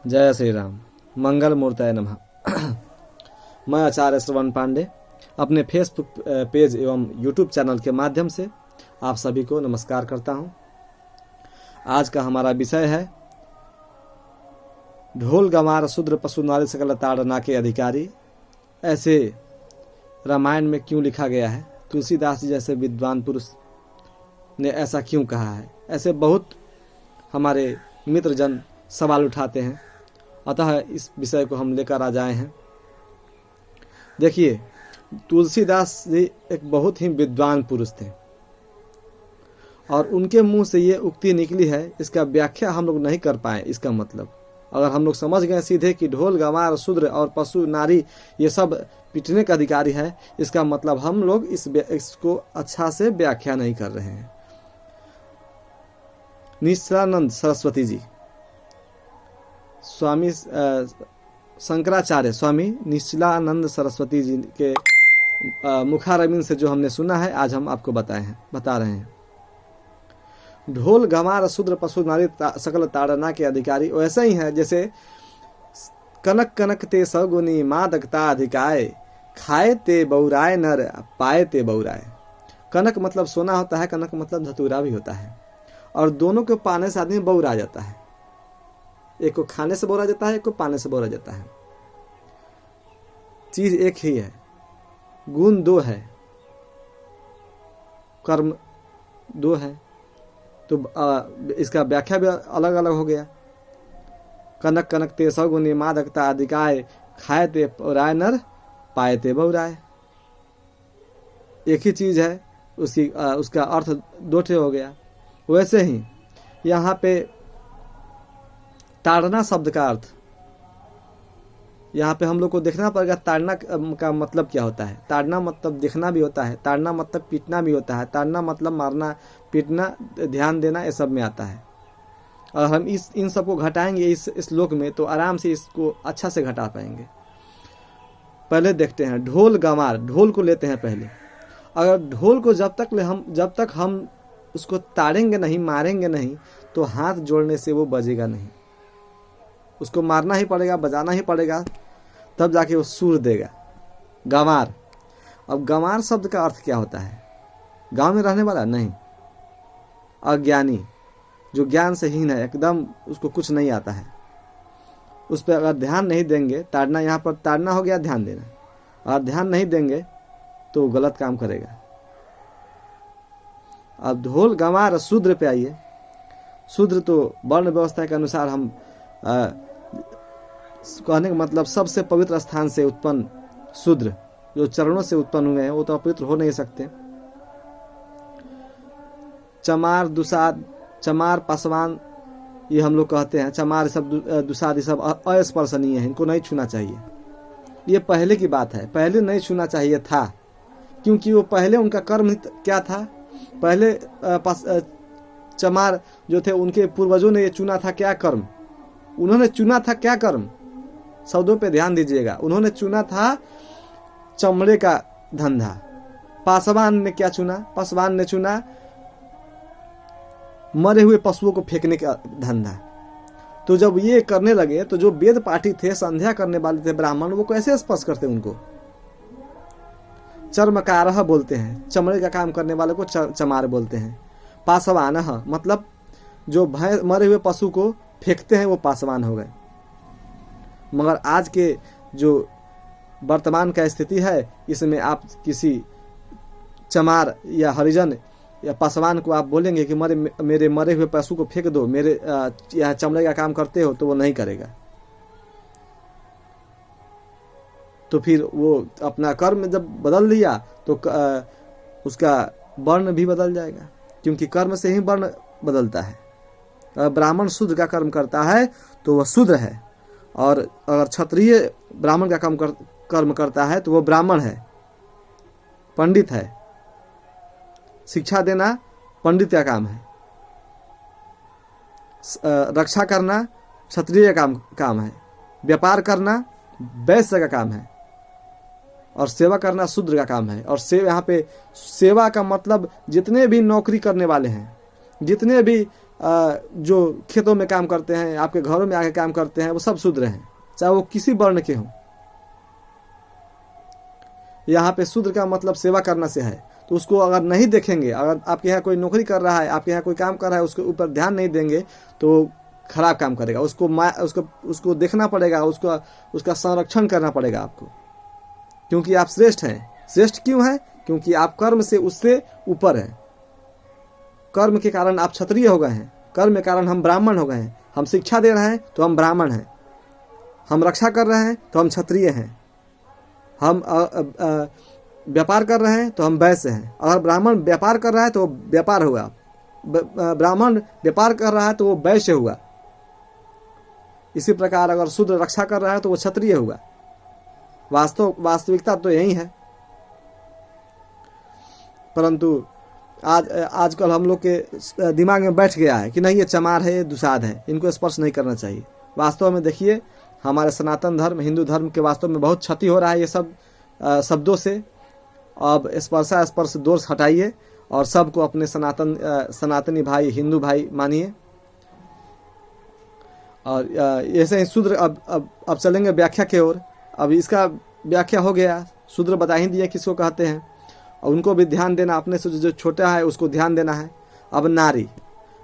जय श्री राम। मंगल मूर्ताय नमः। मैं आचार्य श्रवण पांडे अपने फेसबुक पेज एवं यूट्यूब चैनल के माध्यम से आप सभी को नमस्कार करता हूं। आज का हमारा विषय है ढोल गंवार शूद्र पशु नारी सकल ताड़ना के अधिकारी। ऐसे रामायण में क्यों लिखा गया है? तुलसीदास जी जैसे विद्वान पुरुष ने ऐसा क्यों कहा है? ऐसे बहुत हमारे मित्रजन सवाल उठाते हैं, अतः इस विषय को हम लेकर आ जाए हैं। देखिए, तुलसीदास जी एक बहुत ही विद्वान पुरुष थे और उनके मुंह से ये उक्ति निकली है, इसका व्याख्या हम लोग नहीं कर पाए। इसका मतलब अगर हम लोग समझ गए सीधे कि ढोल गंवार शूद्र और पशु नारी ये सब पिटने का अधिकारी है, इसका मतलब हम लोग इसको अच्छा से व्याख्या नहीं कर रहे हैं। निश्चलानंद सरस्वती जी, स्वामी शंकराचार्य स्वामी निश्चलानंद सरस्वती जी के मुखारविंद से जो हमने सुना है, आज हम आपको बता रहे हैं। ढोल गंवार शूद्र पशु नारी सकल ताड़ना के अधिकारी वैसा ही है जैसे कनक कनक ते सगुनी मादकता अधिकाय, खाए ते बौराए नर पाए ते बौराए। कनक मतलब सोना होता है, कनक मतलब धतूरा भी होता है, और दोनों को पाने से आदमी बौरा जाता है। एक को खाने से बौरा जाता है, एक को पाने से बौरा जाता है। चीज एक ही है, गुण दो है, कर्म दो है, तो इसका व्याख्या भी अलग अलग हो गया। कनक कनक ते सगुनी मादकता अधिकाय, खाए ते बौराए नर पाए ते बौराए। एक ही चीज है, उसका अर्थ दो ठे हो गया। वैसे ही यहाँ पे ताड़ना शब्द का अर्थ, यहाँ पे हम लोग को देखना पड़ेगा ताड़ना का मतलब क्या होता है। ताड़ना मतलब देखना भी होता है, ताड़ना मतलब पीटना भी होता है, ताड़ना मतलब मारना, पीटना, ध्यान देना, ये सब में आता है। और हम इन सब को घटाएंगे इस श्लोक में तो आराम से इसको अच्छा से घटा पाएंगे। पहले देखते हैं ढोल गंवार। ढोल को लेते हैं पहले। अगर ढोल को जब तक हम उसको ताड़ेंगे नहीं, मारेंगे नहीं, तो हाथ जोड़ने से वो बजेगा नहीं। उसको मारना ही पड़ेगा, बजाना ही पड़ेगा, तब जाके वो सुर देगा। गंवार। अब गंवार शब्द का अर्थ क्या होता है? गांव में रहने वाला नहीं, अज्ञानी, जो ज्ञान से हीन है, एकदम उसको कुछ नहीं आता है। उस पर अगर ध्यान नहीं देंगे, ताड़ना, यहाँ पर ताड़ना हो गया ध्यान देना, और ध्यान नहीं देंगे तो गलत काम करेगा। अब ढोल गंवार शूद्र पे आइए। शूद्र तो वर्ण व्यवस्था के अनुसार हम कहने का मतलब सबसे पवित्र स्थान से उत्पन्न शूद्र, जो चरणों से उत्पन्न हुए हैं, वो तो अपवित्र हो नहीं सकते। चमार, दुसाद, चमार, पासवान, ये हम लोग कहते हैं। चमार सब, दुसाद, ये सब अस्पर्शनीय है, इनको नहीं छूना चाहिए। ये पहले की बात है, पहले नहीं छूना चाहिए था, क्योंकि वो पहले उनका कर्म क्या था। पहले चमार जो थे, उनके पूर्वजों ने ये चुना था क्या कर्म? उन्होंने चुना था क्या कर्म? शब्दों पे ध्यान दीजिएगा। उन्होंने चुना था चमड़े का धंधा। पासवान ने क्या चुना? पासवान ने चुना मरे हुए पशुओं को फेंकने का धंधा। तो जब ये करने लगे तो जो वेद पाठी थे, संध्या करने वाले थे ब्राह्मण, वो कैसे स्पर्श करते? उनको चर्मकारः बोलते हैं, चमड़े का काम करने वाले को चमार बोलते हैं। पासवानः मतलब जो मरे हुए पशु को फेंकते हैं, वो पासवान हो गए। मगर आज के जो वर्तमान का स्थिति है, इसमें आप किसी चमार या हरिजन या पासवान को आप बोलेंगे कि मेरे मरे हुए पशु को फेंक दो, मेरे यह चमड़े का काम करते हो, तो वो नहीं करेगा। तो फिर वो अपना कर्म जब बदल लिया तो उसका वर्ण भी बदल जाएगा, क्योंकि कर्म से ही वर्ण बदलता है। ब्राह्मण शूद्र का कर्म करता है तो वह शूद्र है, और अगर क्षत्रिय ब्राह्मण का कर्म करता है तो वह ब्राह्मण है, पंडित है। शिक्षा देना पंडित का काम है, रक्षा करना क्षत्रिय का काम है, व्यापार करना वैश्य का काम है, और सेवा करना शूद्र का काम है। और यहाँ पे सेवा का मतलब जितने भी नौकरी करने वाले हैं, जितने भी जो खेतों में काम करते हैं, आपके घरों में आके काम करते हैं, वो सब शूद्र हैं, चाहे वो किसी वर्ण के हों। यहाँ पे शूद्र का मतलब सेवा करना से है। तो उसको अगर नहीं देखेंगे, अगर आपके यहाँ कोई नौकरी कर रहा है, आपके यहाँ कोई काम कर रहा है, उसके ऊपर ध्यान नहीं देंगे तो खराब काम करेगा। उसको देखना पड़ेगा, उसका संरक्षण करना पड़ेगा आपको, क्योंकि आप श्रेष्ठ हैं। श्रेष्ठ क्यों है? क्योंकि आप कर्म से उससे ऊपर हैं। कर्म के कारण आप क्षत्रिय हो गए हैं, कर्म के कारण हम ब्राह्मण हो गए हैं। हम शिक्षा दे रहे हैं तो हम ब्राह्मण हैं, हम रक्षा कर रहे हैं तो हम क्षत्रिय हैं, हम व्यापार कर रहे हैं तो हम वैश्य हैं। अगर ब्राह्मण व्यापार कर रहा है तो वो व्यापार हुआ, ब्राह्मण व्यापार कर रहा है तो वो वैश्य हुआ। इसी प्रकार अगर शूद्र रक्षा कर रहा है तो वो क्षत्रिय हुआ। वास्तविकता तो यही है। परंतु आजकल हम लोग के दिमाग में बैठ गया है कि नहीं, ये चमार है, ये दुसाध है, इनको स्पर्श नहीं करना चाहिए। वास्तव में देखिए, हमारे सनातन धर्म, हिंदू धर्म के वास्तव में बहुत क्षति हो रहा है ये सब शब्दों से। अब स्पर्श दोष हटाइए और सबको अपने सनातनी भाई, हिंदू भाई मानिए। और ऐसे ही शूद्र अब चलेंगे व्याख्या की ओर। अब इसका व्याख्या हो गया, शूद्र बता ही दिए किसको कहते हैं, और उनको भी ध्यान देना, अपने से जो छोटा है उसको ध्यान देना है। अब नारी,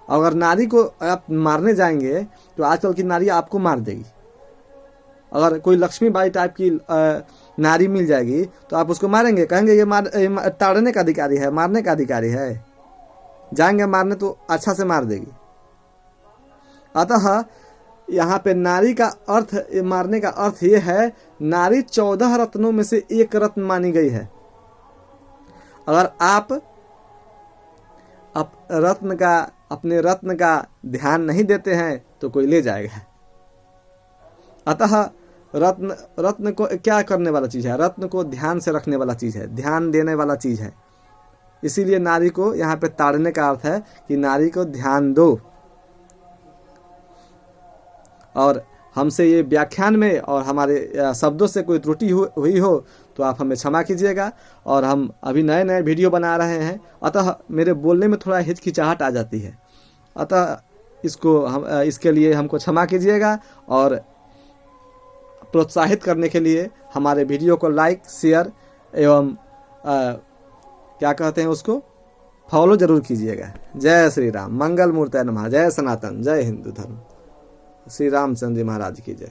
अगर नारी को आप मारने जाएंगे तो आजकल की नारी आपको मार देगी। अगर कोई लक्ष्मीबाई टाइप की नारी मिल जाएगी तो आप उसको मारेंगे, कहेंगे ये ताड़ने का अधिकारी है, मारने का अधिकारी है। जाएंगे मारने तो अच्छा से मार देगी। अतः यहाँ पे नारी का अर्थ, मारने का अर्थ ये है, नारी 14 रत्नों में से एक रत्न मानी गई है। अगर आप अपने रत्न का ध्यान नहीं देते हैं तो कोई ले जाएगा। अतः रत्न को क्या करने वाला चीज है? रत्न को ध्यान से रखने वाला चीज है, ध्यान देने वाला चीज है। इसीलिए नारी को यहाँ पे ताड़ने का अर्थ है कि नारी को ध्यान दो। और हमसे ये व्याख्यान में और हमारे शब्दों से कोई त्रुटि हुई हो तो आप हमें क्षमा कीजिएगा। और हम अभी नए नए वीडियो बना रहे हैं, अतः मेरे बोलने में थोड़ा हिचकिचाहट आ जाती है। अतः इसके लिए हमको क्षमा कीजिएगा। और प्रोत्साहित करने के लिए हमारे वीडियो को लाइक, शेयर एवं क्या कहते हैं उसको, फॉलो जरूर कीजिएगा। जय श्री राम, मंगल मूर्तये नमः, जय सनातन, जय हिंदू धर्म। श्री रामचंद्र जी महाराज की जय।